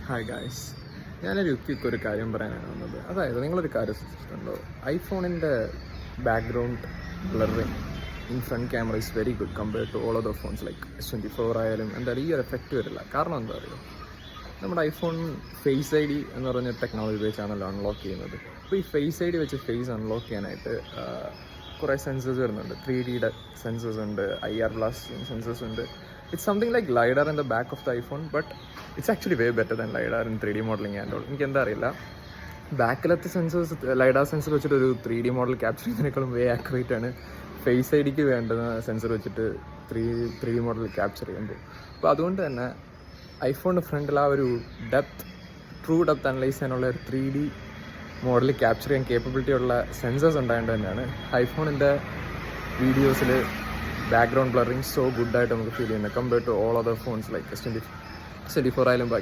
Hi guys, ഞാനൊരു യുക്തിക്ക് ഒരു കാര്യം പറയാനാണ് വന്നത്. അതായത് നിങ്ങളൊരു കാര്യം ശ്രദ്ധിച്ചിട്ടുണ്ടോ, ഐഫോണിൻ്റെ background blurring in front camera is very good compared to all other phones like S24 ആയാലും. എന്തായാലും ഈ ഒരു എഫക്റ്റ് വരില്ല. കാരണം എന്താ പറയുക, നമ്മുടെ ഐഫോൺ ഫേസ് ഐ ഡി എന്ന് പറഞ്ഞ ടെക്നോളജി ഉപയോഗിച്ചാണല്ലോ അൺലോക്ക് ചെയ്യുന്നത്. അപ്പോൾ ഈ ഫേസ് ഐ ഡി വെച്ച് ഫേസ് അൺലോക്ക് ചെയ്യാനായിട്ട് കുറേ സെൻസേഴ്സ് വരുന്നുണ്ട്. 3Dയുടെ സെൻസേഴ്സ് ഉണ്ട്, IR ബ്ലാസ്റ്റിംഗ് സെൻസേഴ്സ് ഉണ്ട്. It's something like LiDAR in the back of the iPhone, but it's actually way better than LiDAR in 3D modeling and all. എനിക്ക് എന്താ അറിയില്ല, ബാക്കിലത്തെ sensors LiDAR sensor വെച്ചിട്ട് ഒരു 3D മോഡൽ ക്യാപ്ചർ ചെയ്യുന്നതിനേക്കാളും വേ accurate ആണ് face I ഡിക്ക് വേണ്ടുന്ന sensor വെച്ചിട്ട് 3D model capture ചെയ്യുമ്പോൾ. അപ്പോൾ അതുകൊണ്ട് തന്നെ ഐഫോണിൻ്റെ ഫ്രണ്ടിൽ ആ ഒരു ട്രൂ ഡെപ്ത് അനലൈസ് ചെയ്യാനുള്ള ഒരു 3D മോഡൽ ക്യാപ്ചർ ചെയ്യാൻ കേപ്പബിലിറ്റി ഉള്ള സെൻസേഴ്സ് ഉണ്ടായതുകൊണ്ട് തന്നെയാണ് ഐഫോണിൻ്റെ വീഡിയോസിൽ ബാക്ക്ഗ്രൗണ്ട് ബ്ലറിങ് സോ ഗുഡായിട്ട് നമുക്ക് ഫീൽ ചെയ്യുന്നത് compared to all other phones like S24 ആയാലും ബാക്കി